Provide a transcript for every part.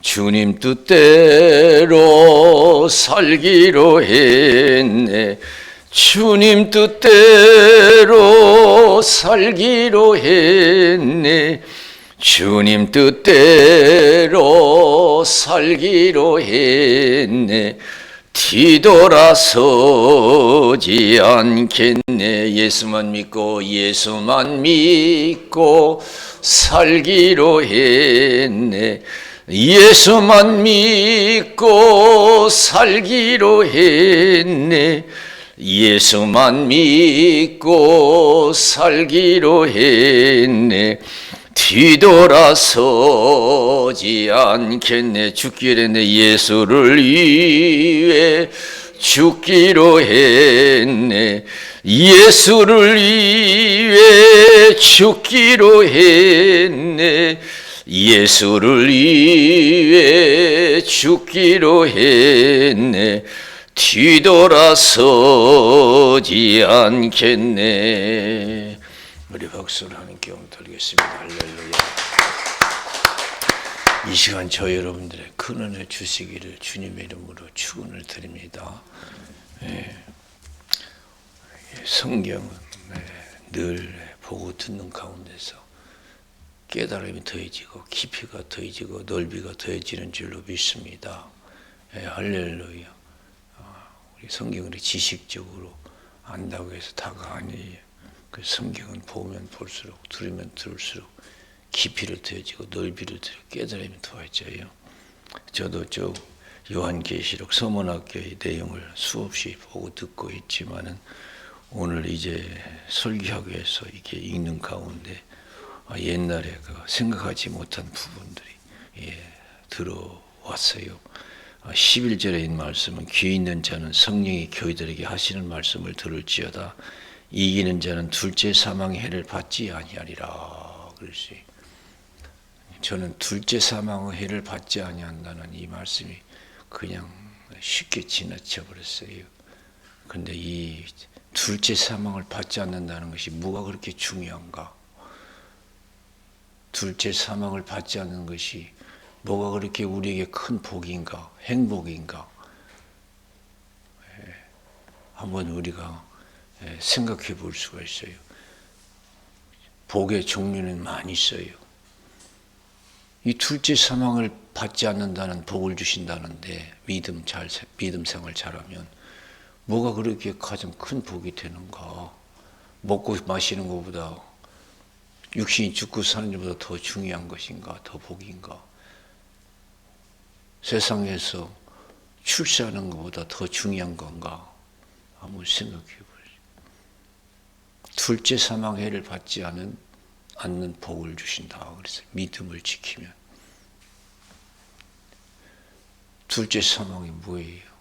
주님 뜻대로 살기로 했네. 주님 뜻대로 살기로 했네. 주님 뜻대로 살기로 했네. 뒤돌아서지 않겠네. 예수만 믿고 살기로 했네. 예수만 믿고 살기로 했네. 예수만 믿고 살기로 했네. 뒤돌아서지 않겠네. 죽기로 했네. 예수를 위해 죽기로 했네. 예수를 위해 죽기로 했네. 예수를 위해 죽기로 했네. 뒤돌아서지 않겠네. 우리 박수를 하나님께 영광 드리겠습니다. 할렐루야. 이 시간 저 여러분들의 큰 은혜 주시기를 주님의 이름으로 축원을 드립니다. 성경은 늘 보고 듣는 가운데서 깨달음이 더해지고 깊이가 더해지고 넓이가 더해지는 줄로 믿습니다. 할렐루야. 우리 성경을 지식적으로 안다고 해서 다가 아니에요. 그 성경은 보면 볼수록 들으면 들을수록 깊이를 더해지고 넓이를 더해지고 깨달음이 더해져요. 저도 저 요한계시록 서문학교의 내용을 수없이 보고 듣고 있지만은 오늘 이제 설교하기 위해서 이렇게 읽는 가운데 옛날에 그 생각하지 못한 부분들이 들어왔어요. 11절에 있는 말씀은 귀 있는 자는 성령이 교회들에게 하시는 말씀을 들을지어다. 이기는 자는 둘째 사망의 해를 받지 아니하리라. 그랬어요. 저는 둘째 사망의 해를 받지 아니한다는 이 말씀이 그냥 쉽게 지나쳐 버렸어요. 근데 이 둘째 사망을 받지 않는다는 것이 뭐가 그렇게 중요한가? 둘째 사망을 받지 않는 것이 뭐가 그렇게 우리에게 큰 복인가? 행복인가? 한번 우리가 생각해 볼 수가 있어요. 복의 종류는 많이 있어요. 이 둘째 사망을 받지 않는다는 복을 주신다는데 믿음 생활 잘하면 뭐가 그렇게 가장 큰 복이 되는가? 먹고 마시는 것보다 육신이 죽고 사는 것보다 더 중요한 것인가? 더 복인가? 세상에서 출세하는 것보다 더 중요한 건가? 한번 생각해 보세요. 둘째 사망해를 받지 않는 복을 주신다. 그래서 믿음을 지키면. 둘째 사망이 뭐예요?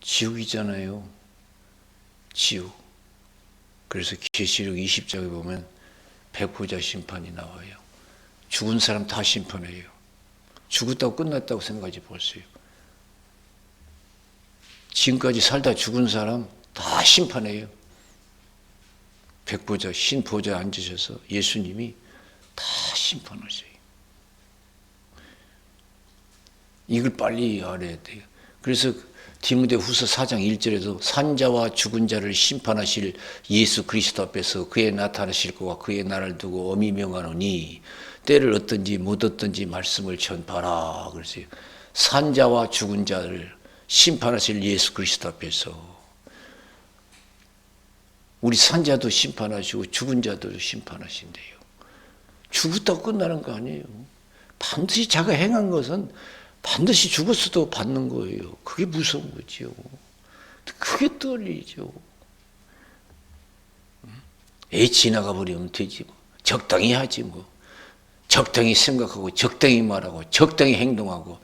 지옥이잖아요. 지옥. 그래서 계시록 20장에 보면 백보자 심판이 나와요. 죽은 사람 다 심판해요. 죽었다고 끝났다고 생각하지 보세요. 지금까지 살다 죽은 사람 다 심판해요. 백보자, 신보좌에 앉으셔서 예수님이 다 심판하세요. 이걸 빨리 알아야 돼요. 그래서 디모데후서 4장 1절에도 산자와 죽은 자를 심판하실 예수 그리스도 앞에서 그의 나타나실 것과 그의 날을 두고 엄히 명하노니 때를 얻든지 못 얻든지 말씀을 전파하라. 그랬어요. 산자와 죽은 자를 심판하실 예수 그리스도 앞에서 우리 산자도 심판하시고 죽은 자도 심판하신대요. 죽었다고 끝나는 거 아니에요. 반드시 자가 행한 것은 반드시 죽었어도 받는 거예요. 그게 무서운 거지요. 그게 떨리죠. 지나가 버리면 되지 뭐. 적당히 하지 뭐. 적당히 생각하고 적당히 말하고 적당히 행동하고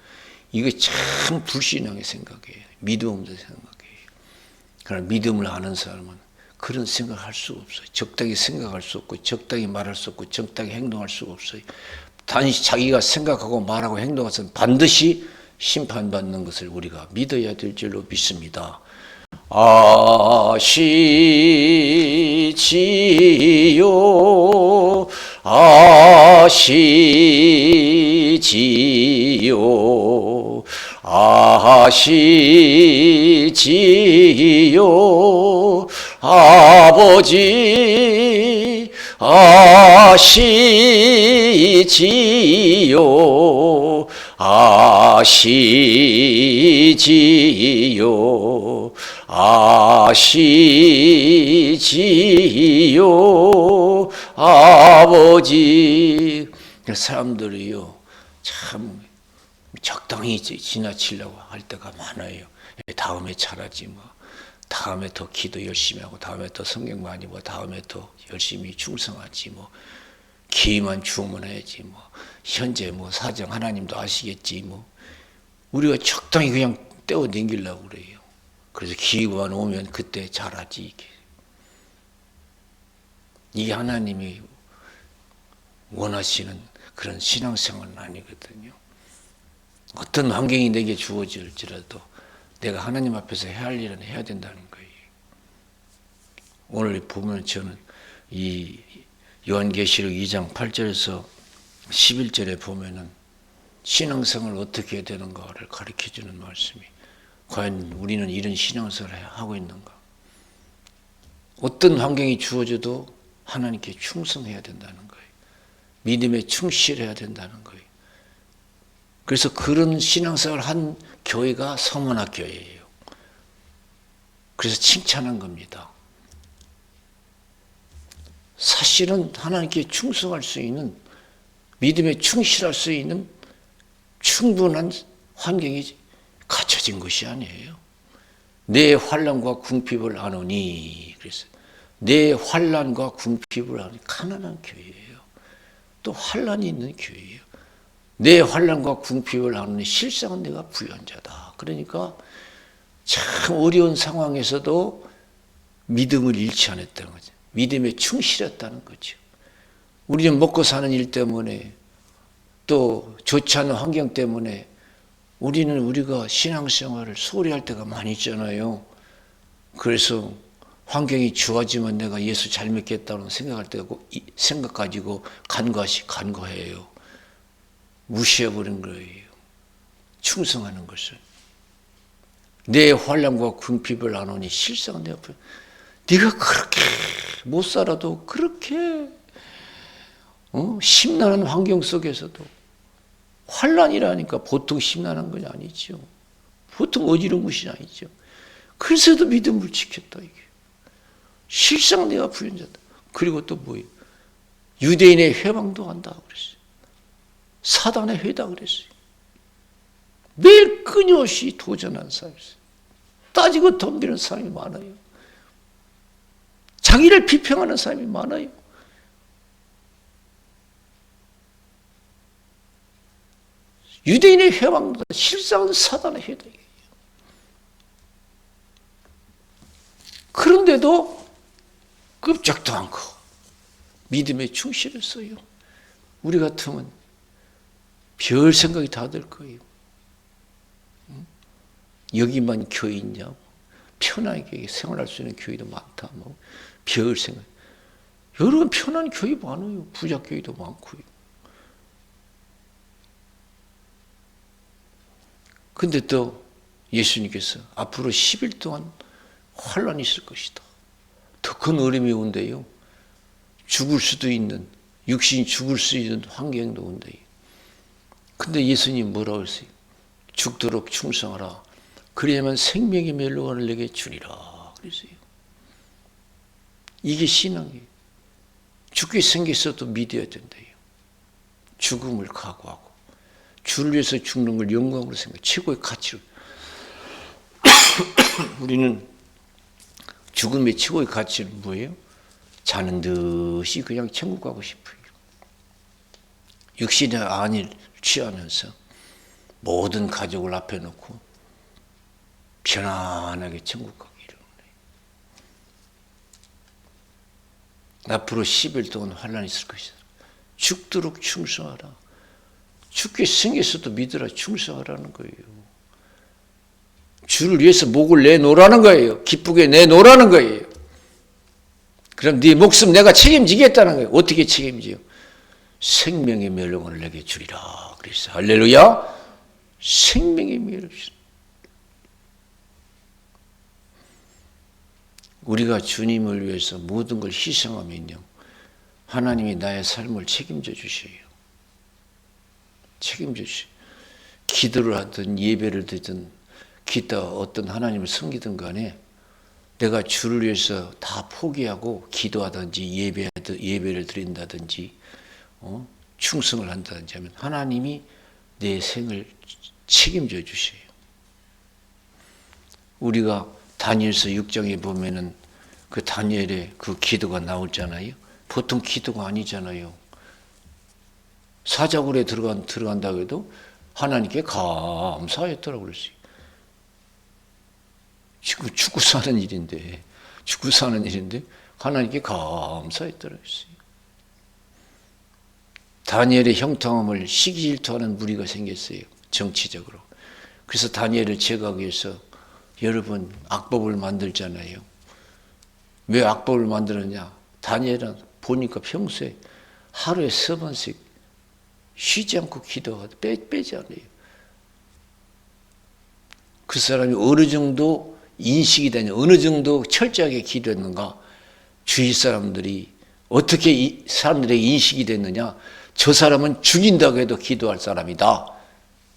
이거 참 불신앙의 생각이에요. 믿음 없는 생각이에요. 그러나 믿음을 아는 사람은 그런 생각할 수가 없어요. 적당히 생각할 수 없고 적당히 말할 수 없고 적당히 행동할 수가 없어요. 단지 자기가 생각하고 말하고 행동해서 반드시 심판받는 것을 우리가 믿어야 될 줄로 믿습니다. 아시지요 아시지요 아시지요 아버지 아시지요 아시지요 아시지요 아버지. 사람들이요 참 적당히 지나치려고 할 때가 많아요. 다음에 잘하지 뭐, 다음에 더 기도 열심히 하고, 다음에 더 성경 많이 보고, 다음에 더 열심히 충성하지 뭐, 기회만 주면 해야지 뭐, 현재 뭐 사정 하나님도 아시겠지 뭐, 우리가 적당히 그냥 떼어 댕기려고 그래요. 그래서 기회만 오면 그때 잘하지. 이게 하나님이 원하시는 그런 신앙생활은 아니거든요. 어떤 환경이 내게 주어질지라도 내가 하나님 앞에서 해야 할 일은 해야 된다는 거예요. 오늘 보면 저는 이 요한계시록 2장 8절에서 11절에 보면은 신앙생활을 어떻게 해야 되는가를 가르쳐주는 말씀이, 과연 우리는 이런 신앙생활을 하고 있는가? 어떤 환경이 주어져도 하나님께 충성해야 된다는 거예요. 믿음에 충실해야 된다는 거예요. 그래서 그런 신앙생활을 한 교회가 성원학교예요. 그래서 칭찬한 겁니다. 사실은 하나님께 충성할 수 있는, 믿음에 충실할 수 있는 충분한 환경이 갖춰진 것이 아니에요. 내 환난과 궁핍을 아노니, 그래서 내 환난과 궁핍을 아노니, 가난한 교회예요. 또 환난이 있는 교회예요. 내 환난과 궁핍을 아노니 실상은 내가 부연자다. 그러니까 참 어려운 상황에서도 믿음을 잃지 않았다는 거죠. 믿음에 충실했다는 거죠. 우리는 먹고 사는 일 때문에, 또 좋지 않은 환경 때문에 우리가 신앙생활을 소홀히 할 때가 많이 있잖아요. 그래서 환경이 좋아지면 내가 예수 잘 믿겠다는 생각 가지고 간과해요. 무시해버린 거예요. 충성하는 것을. 내 환난과 궁핍을 아노니 실상은 내가 네가 그렇게 못 살아도, 그렇게 심란한 환경 속에서도, 환난이라니까 보통 심란한 건 아니죠. 보통 어지러운 것이 아니죠. 그래서도 믿음을 지켰다 이게. 실상 내가 부연자다. 그리고 또 뭐예요? 유대인의 회방도 한다고 그랬어요. 사단의 회다 그랬어요. 매일 끊임없이 도전한 사람이었어요. 따지고 덤비는 사람이 많아요. 자기를 비평하는 사람이 많아요. 유대인의 회방보다 실상은 사단의 회다. 그런데도 끔찍도 않고 믿음에 충실했어요. 우리 같으면 별 생각이 다 들 거예요. 여기만 교회 있냐? 편하게 생활할 수 있는 교회도 많다. 별 생각. 여러분 편한 교회 많아요. 부자 교회도 많고요. 근데 또 예수님께서 앞으로 10일 동안 환란이 있을 것이다. 더 큰 어려움이 온대요. 죽을 수도 있는, 육신이 죽을 수 있는 환경도 온대요. 근데 예수님 뭐라고 했어요? 죽도록 충성하라. 그래야만 생명의 멸로관을 내게 주리라. 그랬어요. 이게 신앙이에요. 죽게 생겼어도 믿어야 된대요. 죽음을 각오하고 주를 위해서 죽는 걸 영광으로 생각해. 최고의 가치로. 우리는 죽음의 최고의 가치는 뭐예요? 자는 듯이 그냥 천국 가고 싶어요. 육신의 안위를 취하면서 모든 가족을 앞에 놓고 편안하게 천국 가기를 원해요. 앞으로 10일 동안 환란이 있을 것이다. 죽도록 충성하라. 죽게 생겼어도 믿으라. 충성하라는 거예요. 주를 위해서 목을 내놓으라는 거예요. 기쁘게 내놓으라는 거예요. 그럼 네 목숨 내가 책임지겠다는 거예요. 어떻게 책임져요? 생명의 멸류관을 내게 주리라 그랬어. 할렐루야. 생명의 멸류관. 우리가 주님을 위해서 모든 걸 희생하면요, 하나님이 나의 삶을 책임져 주셔요. 책임져 주셔요. 기도를 하든 예배를 드든 기타 어떤 하나님을 섬기든 간에 내가 주를 위해서 다 포기하고 기도하든지 예배를 드린다든지 충성을 한다든지 하면 하나님이 내 생을 책임져 주셔요. 우리가 다니엘서 6장에 보면은 그 다니엘의 그 기도가 나오잖아요. 보통 기도가 아니잖아요. 사자굴에 들어간다고 해도 하나님께 감사했더라고 그랬어요. 지금 죽고 사는 일인데 하나님께 감사했더라고 그랬어요. 다니엘의 형통함을 시기질투하는 무리가 생겼어요. 정치적으로. 그래서 다니엘을 제거하기 위해서 여러분 악법을 만들잖아요. 왜 악법을 만들었냐? 다니엘은 보니까 평소에 하루에 3번씩 쉬지 않고 기도하고 빼지 않아요. 그 사람이 어느 정도 인식이 되냐, 어느 정도 철저하게 기도했는가, 주위 사람들이 어떻게 사람들에게 인식이 됐느냐, 저 사람은 죽인다고 해도 기도할 사람이다.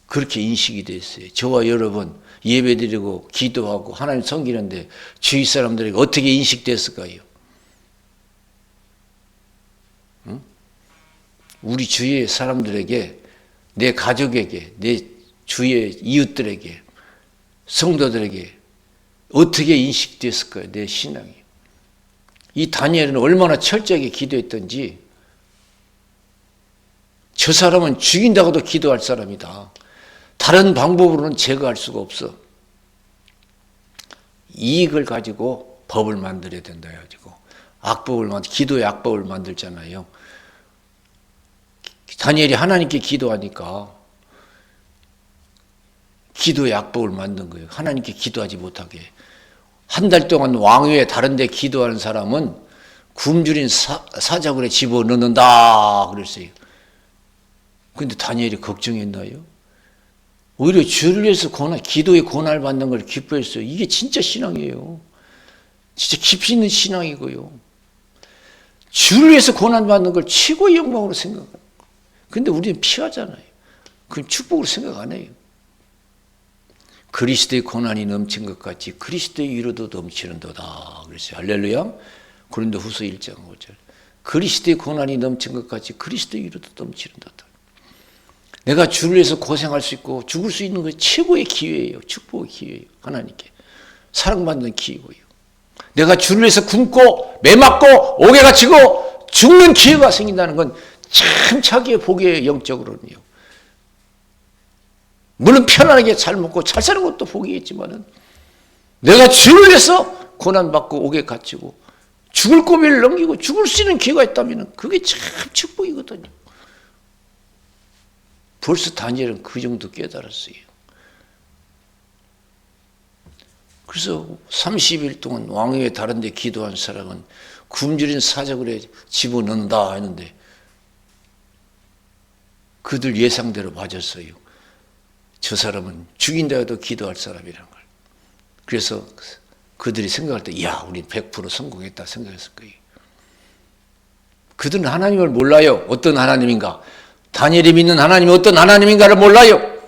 그렇게 인식이 됐어요. 저와 여러분 예배드리고 기도하고 하나님 섬기는데 주위 사람들에게 어떻게 인식됐을까요? 응? 우리 주위의 사람들에게, 내 가족에게, 내 주위의 이웃들에게, 성도들에게 어떻게 인식됐을까요? 내 신앙이. 이 다니엘은 얼마나 철저하게 기도했던지, 저 사람은 죽인다고도 기도할 사람이다. 다른 방법으로는 제거할 수가 없어. 이익을 가지고 법을 만들어야 된다 해가지고 기도의 악법을 만들잖아요. 다니엘이 하나님께 기도하니까 기도의 악법을 만든 거예요. 하나님께 기도하지 못하게. 한 달 동안 왕위에 다른 데 기도하는 사람은 굶주린 사자굴에 집어넣는다 그랬어요. 근데 다니엘이 걱정했나요? 오히려 주를 위해서 기도의 고난을 받는 걸 기뻐했어요. 이게 진짜 신앙이에요. 진짜 깊이 있는 신앙이고요. 주를 위해서 고난 받는 걸 최고의 영광으로 생각해요. 근데 우리는 피하잖아요. 그럼 축복으로 생각 안 해요. 그리스도의 고난이 넘친 것 같이 그리스도의 위로도 넘치는도다 그랬어요. 할렐루야. 고린도후서 1장 5절. 그리스도의 고난이 넘친 것 같이 그리스도의 위로도 넘치는도다. 내가 주를 위해서 고생할 수 있고 죽을 수 있는 건 최고의 기회예요. 축복의 기회예요. 하나님께. 사랑받는 기회고요. 내가 주를 위해서 굶고 매맞고 옥에 갇히고 죽는 기회가 생긴다는 건 참 자기의 복이에요. 영적으로는요. 물론 편안하게 잘 먹고 잘 사는 것도 복이겠지만은 내가 주를 위해서 고난받고 옥에 갇히고 죽을 고비를 넘기고 죽을 수 있는 기회가 있다면 그게 참 축복이거든요. 벌써 다니엘은 그 정도 깨달았어요. 그래서 30일 동안 왕위에 다른 데 기도한 사람은 굶주린 사자굴에 집어넣는다 했는데 그들 예상대로 맞았어요. 저 사람은 죽인다 해도 기도할 사람이라는 걸. 그래서 그들이 생각할 때 이야 우리 100% 성공했다 생각했을 거예요. 그들은 하나님을 몰라요. 어떤 하나님인가. 다니엘이 믿는 하나님이 어떤 하나님인가를 몰라요.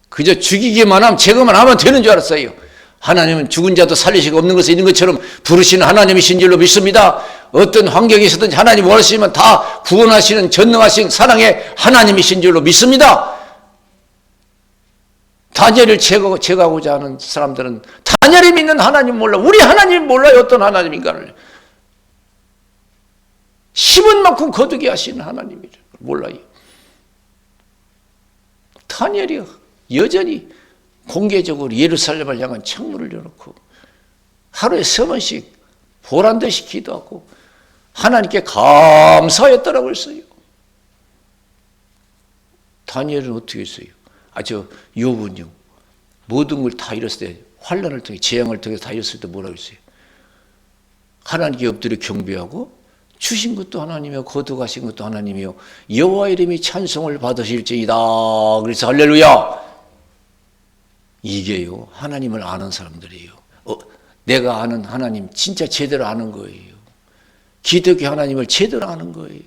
그저 죽이기만 하면 제거만 하면 되는 줄 알았어요. 하나님은 죽은 자도 살리시고 없는 것에 있는 것처럼 부르시는 하나님이신 줄로 믿습니다. 어떤 환경에 있었든지 하나님 원하시면 다 구원하시는 전능하신 사랑의 하나님이신 줄로 믿습니다. 다니엘을 제거하고자 하는 사람들은 다니엘이 믿는 하나님 몰라. 우리 하나님 몰라요. 어떤 하나님인가를. 심은 만큼 거두게 하시는 하나님이를 몰라요. 다니엘이 여전히 공개적으로 예루살렘을 향한 창문을 열어놓고 하루에 3번씩 보란듯이 기도하고 하나님께 감사했다라고 했어요. 다니엘은 어떻게 했어요? 욥은요. 모든 걸 다 잃었을 때 환난을 통해 재앙을 통해서 다 잃었을 때 뭐라고 했어요? 하나님께 엎드려 경배하고 주신 것도 하나님이요 거둬가신 것도 하나님이요 여호와 이름이 찬송을 받으실지이다. 그래서 할렐루야. 이게요 하나님을 아는 사람들이에요. 내가 아는 하나님 진짜 제대로 아는 거예요. 기독교 하나님을 제대로 아는 거예요.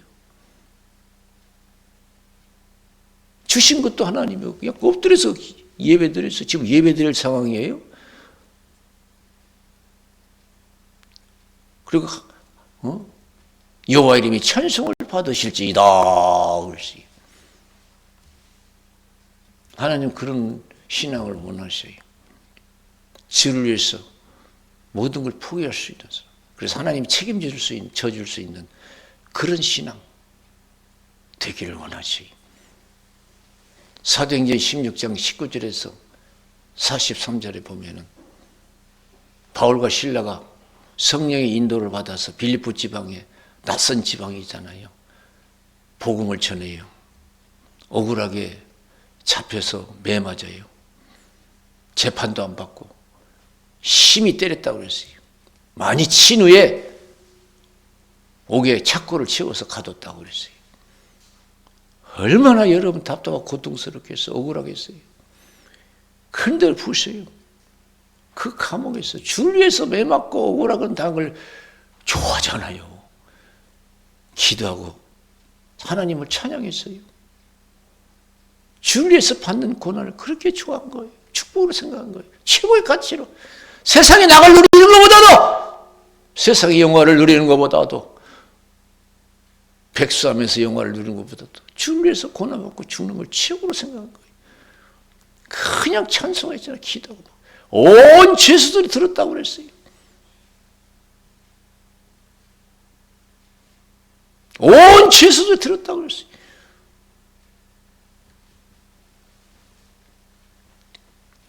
주신 것도 하나님이요. 그냥 엎드려서 예배드려서 지금 예배드릴 상황이에요. 그리고 여호와 이름이 찬송을 받으실지이다. 하나님 그런 신앙을 원하셔요. 주를 위해서 모든 걸 포기할 수 있는 사람. 그래서 하나님 책임져 줄 수 있는 그런 신앙 되기를 원하셔요. 사도행전 16장 19절에서 43절에 보면은 바울과 실라가 성령의 인도를 받아서 빌립보 지방에 낯선 지방이잖아요. 복음을 전해요. 억울하게 잡혀서 매 맞아요. 재판도 안 받고 심히 때렸다고 그랬어요. 많이 친 후에 옥에 착고를 채워서 가뒀다고 그랬어요. 얼마나 여러분 답답하고 고통스럽겠어요. 억울하겠어요. 그런데 보세요. 그 감옥에서 줄 위에서 매 맞고 억울하건 당을 좋아하잖아요. 기도하고 하나님을 찬양했어요. 줄 위에서 받는 고난을 그렇게 좋아한 거예요. 축복으로 생각한 거예요. 최고의 가치로. 세상에 나를 누리는 것보다도 세상의 영화를 누리는 것보다도 백수하면서 영화를 누리는 것보다도 줄 위에서 고난받고 죽는 걸 최고로 생각한 거예요. 그냥 찬송했잖아요. 기도하고. 온 죄수들이 들었다고 그랬어요. 온 죄수들이 들었다고 그랬어요.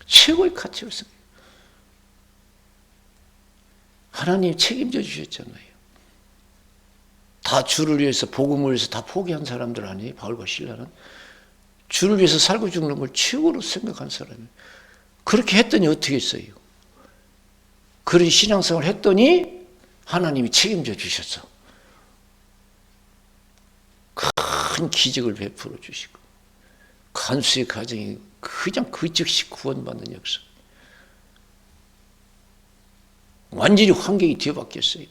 최고의 가치로 생각해요. 하나님 책임져 주셨잖아요. 다 주를 위해서 복음을 위해서 다 포기한 사람들 아니에요. 바울과 실라는 주를 위해서 살고 죽는 걸 최고로 생각한 사람이에요. 그렇게 했더니 어떻게 했어요? 그런 신앙생활을 했더니 하나님이 책임져 주셨어. 큰 기적을 베풀어 주시고 간수의 가정이 그냥 그 즉시 구원받는 역사. 완전히 환경이 뒤바뀌었어요.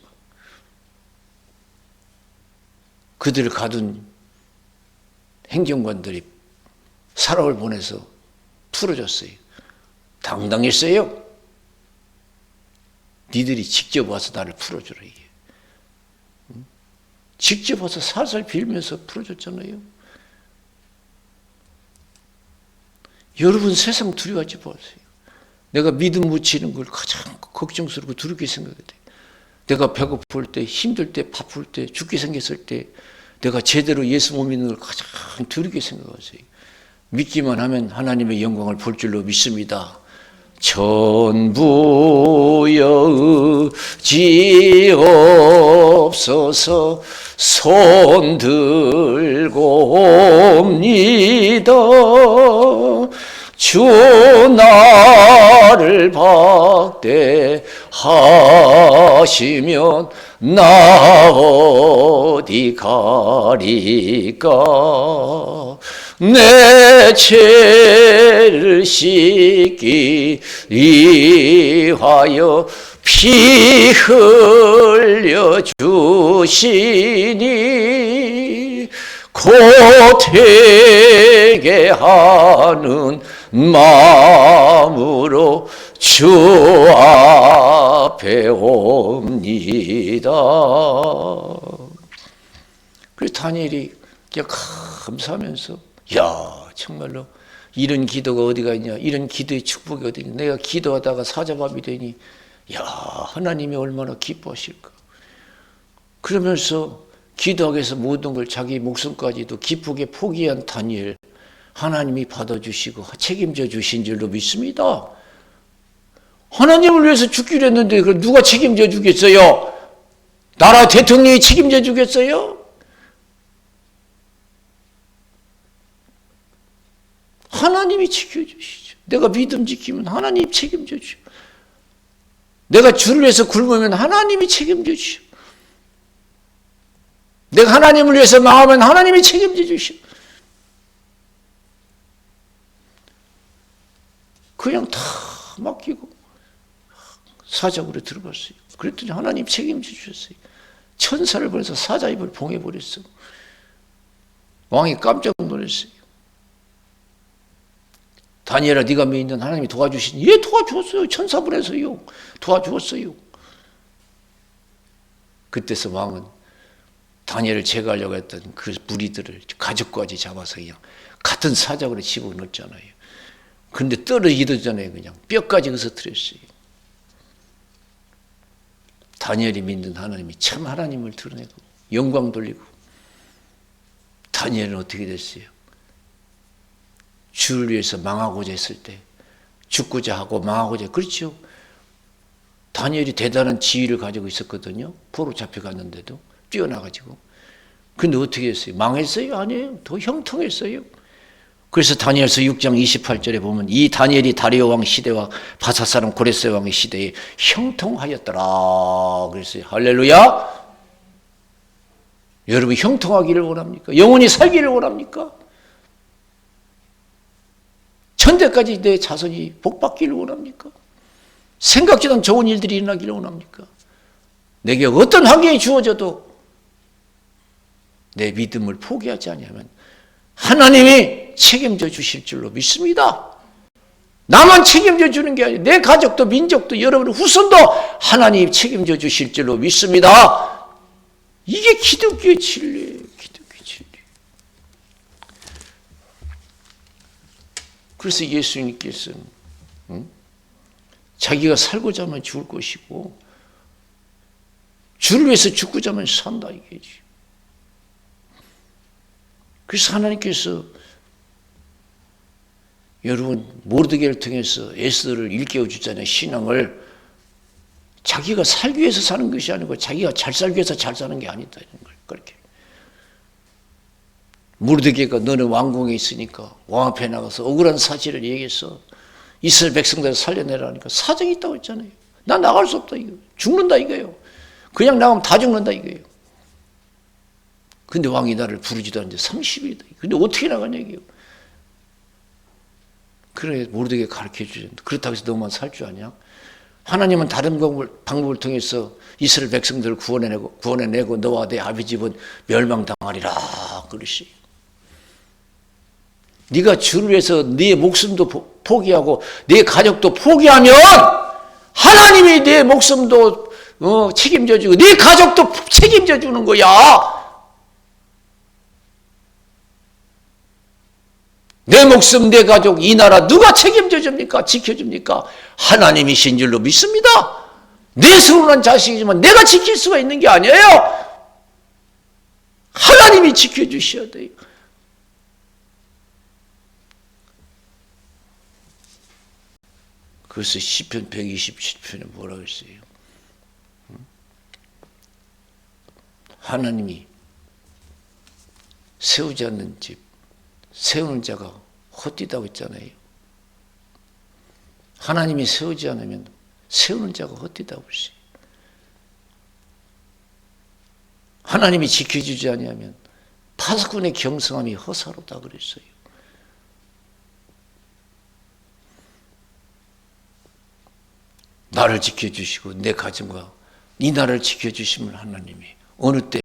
그들을 가둔 행정관들이 사람을 보내서 풀어줬어요. 당당했어요. 니들이 직접 와서 나를 풀어주라. 이게. 직접 와서 살살 빌면서 풀어줬잖아요. 여러분 세상 두려워하지 마세요. 내가 믿음 묻히는 걸 가장 걱정스럽고 두렵게 생각해야 돼. 내가 배고플 때, 힘들 때, 바쁠 때, 죽게 생겼을 때 내가 제대로 예수 못 믿는 걸 가장 두렵게 생각하세요. 믿기만 하면 하나님의 영광을 볼 줄로 믿습니다. 전부여 의지옵소서 손 들고 옵니다. 주 나를 박대하시면 나 어디 가리까. 내 죄를 씻기 위하여 피 흘려 주시니 곧 되게 하는 마음으로 주 앞에 옵니다. 그래서 다니엘이 감사하면서 야 정말로 이런 기도가 어디가 있냐, 이런 기도의 축복이 어디 있냐, 내가 기도하다가 사자밥이 되니 야 하나님이 얼마나 기뻐하실까. 그러면서 기도하기 위해서 모든 걸 자기 목숨까지도 기쁘게 포기한 다니엘, 하나님이 받아주시고 책임져 주신 줄로 믿습니다. 하나님을 위해서 죽기로 했는데 그럼 누가 책임져 주겠어요? 나라 대통령이 책임져 주겠어요? 하나님이 지켜주시죠. 내가 믿음 지키면 하나님이 책임져 주죠. 내가 주를 위해서 굶으면 하나님이 책임져 주죠. 내가 하나님을 위해서 망하면 하나님이 책임져 주시오. 그냥 다 맡기고 사자굴에 들어갔어요. 그랬더니 하나님 책임져 주셨어요. 천사를 보내서 사자 입을 봉해버렸어. 왕이 깜짝 놀랐어요. 다니엘아, 네가 믿는 하나님이 도와주시니? 예, 도와주었어요. 천사 보내서요. 도와주었어요. 그때서 왕은 다니엘을 제거하려고 했던 그 무리들을 가족까지 잡아서 그냥 같은 사자굴에 집어넣었잖아요. 그런데 떨어지기 전에 그냥 뼈까지 으스트렸어요. 다니엘이 믿는 하나님이 참 하나님을 드러내고 영광 돌리고, 다니엘은 어떻게 됐어요? 주를 위해서 망하고자 했을 때, 죽고자 하고 망하고자, 그렇죠? 다니엘이 대단한 지위를 가지고 있었거든요. 포로 잡혀갔는데도 뛰어나가지고. 근데 어떻게 했어요? 망했어요? 아니에요. 더 형통했어요. 그래서 다니엘서 6장 28절에 보면 이 다니엘이 다리오 왕 시대와 바사 사람 고레스 왕의 시대에 형통하였더라 그랬어요. 할렐루야. 여러분 형통하기를 원합니까? 영원히 살기를 원합니까? 천대까지 내 자손이 복받기를 원합니까? 생각지도 않은 좋은 일들이 일어나기를 원합니까? 내게 어떤 환경이 주어져도 내 믿음을 포기하지 않으면 하나님이 책임져 주실 줄로 믿습니다. 나만 책임져 주는 게 아니라 내 가족도 민족도 여러분의 후손도 하나님이 책임져 주실 줄로 믿습니다. 이게 기독교의 진리예요. 기독교의 진리. 그래서 예수님께서는 자기가 살고자 하면 죽을 것이고 주를 위해서 죽고자 하면 산다 이게지. 그래서 하나님께서 여러분 모르드게를 통해서 에스더를 일깨워 주잖아요. 신앙을 자기가 살기 위해서 사는 것이 아니고 자기가 잘 살기 위해서 잘 사는 게 아니다 이런 걸 그렇게. 모르드게가 너는 왕궁에 있으니까 왕 앞에 나가서 억울한 사실을 얘기해서 이스라엘 백성들을 살려내라니까 사정이 있다고 했잖아요. 난 나갈 수 없다 이거. 죽는다 이거예요. 그냥 나가면 다 죽는다 이거예요. 근데 왕이 나를 부르지도 않는데 30일이다. 근데 어떻게 나가냐 이게요. 그래 모르드게 가르쳐 주셨는데 그렇다고 해서 너만 살 줄 아냐? 하나님은 다른 방법을 통해서 이스라엘 백성들을 구원해내고 너와 내 아비 집은 멸망당하리라 그러시. 네가 주를 위해서 네 목숨도 포기하고 네 가족도 포기하면 하나님이 네 목숨도 책임져 주고 네 가족도 책임져 주는 거야. 내 목숨, 내 가족, 이 나라 누가 책임져 줍니까? 지켜줍니까? 하나님이신 줄로 믿습니다. 내 서운한 자식이지만 내가 지킬 수가 있는 게 아니에요. 하나님이 지켜주셔야 돼요. 그래서 시편 127편에 뭐라고 했어요? 하나님이 세우지 않는 집 세우는 자가 헛되다고 했잖아요. 하나님이 세우지 않으면 세우는 자가 헛되다고 했어요. 하나님이 지켜주지 아니하면 파수꾼의 경성함이 허사로다 그랬어요. 나를 지켜주시고 내 가정과 이 나라를 지켜주시면 하나님이 어느 때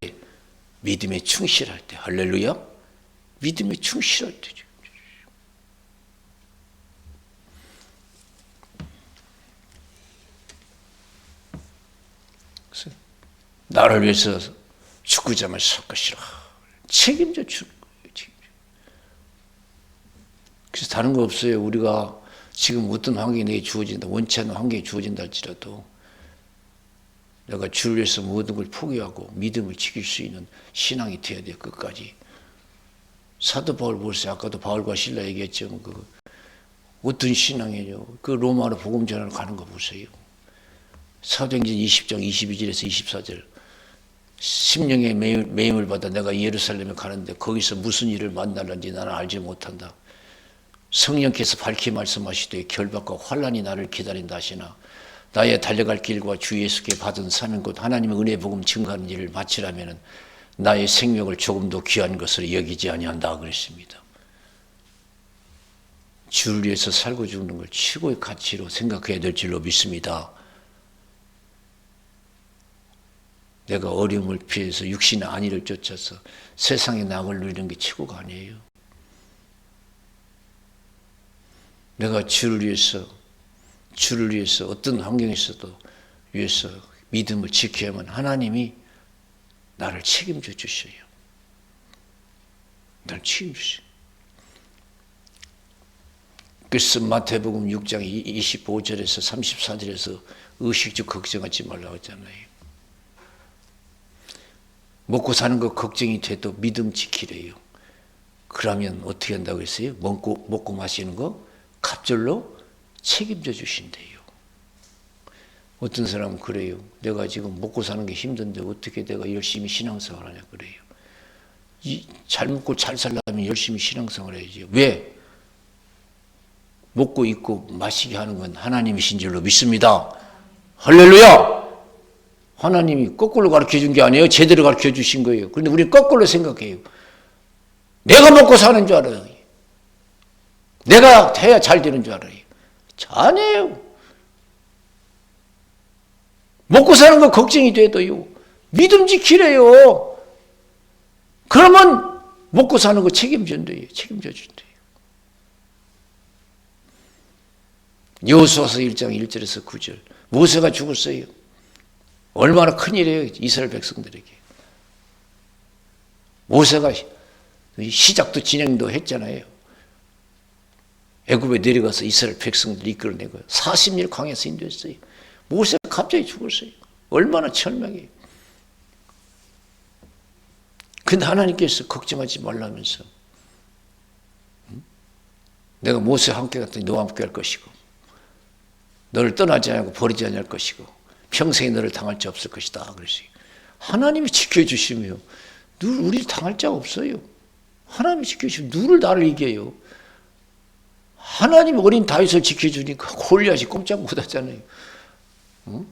믿음에 충실할 때 할렐루야 믿음에 충실할 때죠. 나를 위해서 죽고자 살 것이라 책임져 주는 거예요. 책임져. 그래서 다른 거 없어요. 우리가 지금 어떤 환경이 내게 주어진다 원치 않는 환경이 주어진다 할지라도 내가 주를 위해서 모든 걸 포기하고 믿음을 지킬 수 있는 신앙이 되어야 돼요. 끝까지. 사도 바울 보세요. 아까도 바울과 실라 얘기했죠. 어떤 신앙이에요? 그 로마로 복음 전하러 가는 거 보세요. 사도행전 20장 22절에서 24절. 심령의 매임을 받아 내가 예루살렘에 가는데 거기서 무슨 일을 만나는지 나는 알지 못한다. 성령께서 밝히 말씀하시되 결박과 환난이 나를 기다린다 하시나 나의 달려갈 길과 주 예수께 받은 사명 곧 하나님의 은혜 복음 증거하는 일을 마치라면은 나의 생명을 조금도 귀한 것으로 여기지 아니한다 그랬습니다. 주를 위해서 살고 죽는 걸 최고의 가치로 생각해야 될 줄로 믿습니다. 내가 어려움을 피해서 육신의 안위를 쫓아서 세상의 낙을 누리는 게 최고가 아니에요. 내가 주를 위해서 어떤 환경에서도 위해서 믿음을 지켜야만 하나님이 나를 책임져 주셔요. 나를 책임주셔요. 그래서 마태복음 6장 25절에서 34절에서 의식주 걱정하지 말라고 했잖아요. 먹고 사는 거 걱정이 돼도 믿음 지키래요. 그러면 어떻게 한다고 했어요? 먹고 마시는 거 갑절로 책임져 주신대요. 어떤 사람은 그래요. 내가 지금 먹고 사는 게 힘든데 어떻게 내가 열심히 신앙생활 하냐 그래요. 잘 먹고 잘 살려면 열심히 신앙생활 해야지. 왜? 먹고 입고 마시게 하는 건 하나님이신 줄로 믿습니다. 할렐루야! 하나님이 거꾸로 가르쳐 준 게 아니에요. 제대로 가르쳐 주신 거예요. 그런데 우리는 거꾸로 생각해요. 내가 먹고 사는 줄 알아요. 내가 해야 잘 되는 줄 알아요. 아니에요. 먹고 사는 거 걱정이 돼도요. 믿음 지키래요. 그러면 먹고 사는 거 책임진대요. 책임져 준대요. 여호수아서 1장 1절에서 9절. 모세가 죽었어요. 얼마나 큰일이에요. 이스라엘 백성들에게. 모세가 시작도 진행도 했잖아요. 애굽에 내려가서 이스라엘 백성들 이끌어내고 40일 광야에서 인도했어요. 모세가 갑자기 죽었어요. 얼마나 철명해요. 근데 하나님께서 걱정하지 말라면서 내가 모세와 함께 갔더니 너와 함께 할 것이고 너를 떠나지 않고 버리지 않을 것이고 평생에 너를 당할 자 없을 것이다. 그랬어요. 하나님이 지켜주시며 우리 당할 자가 없어요. 하나님이 지켜주시면 누를 나를 이겨요. 하나님이 어린 다윗을 지켜주니까 골리앗이 꼼짝 못하잖아요. 응?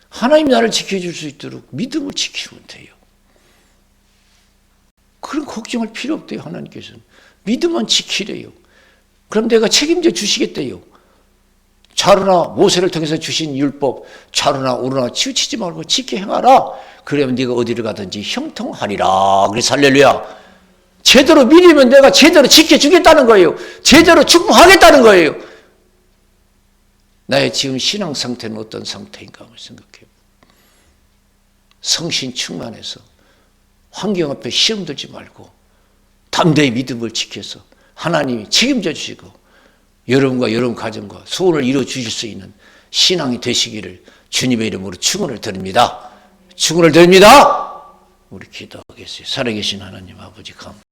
하나님이 나를 지켜줄 수 있도록 믿음을 지키면 돼요. 그런 걱정할 필요 없대요. 하나님께서는. 믿음만 지키래요. 그럼 내가 책임져 주시겠대요. 자루나 모세를 통해서 주신 율법, 자루나 우루나 치우치지 말고 지켜 행하라. 그러면 네가 어디를 가든지 형통하리라. 그래서 할렐루야. 제대로 믿으면 내가 제대로 지켜주겠다는 거예요. 제대로 축복하겠다는 거예요. 나의 지금 신앙 상태는 어떤 상태인가 한번 생각해요. 성신 충만해서 환경 앞에 시험 들지 말고 담대히 믿음을 지켜서 하나님이 책임져 주시고 여러분과 여러분 가정과 소원을 이루어 주실 수 있는 신앙이 되시기를 주님의 이름으로 축원을 드립니다. 축원을 드립니다. 우리 기도하겠어요. 살아계신 하나님 아버지 감사합니다.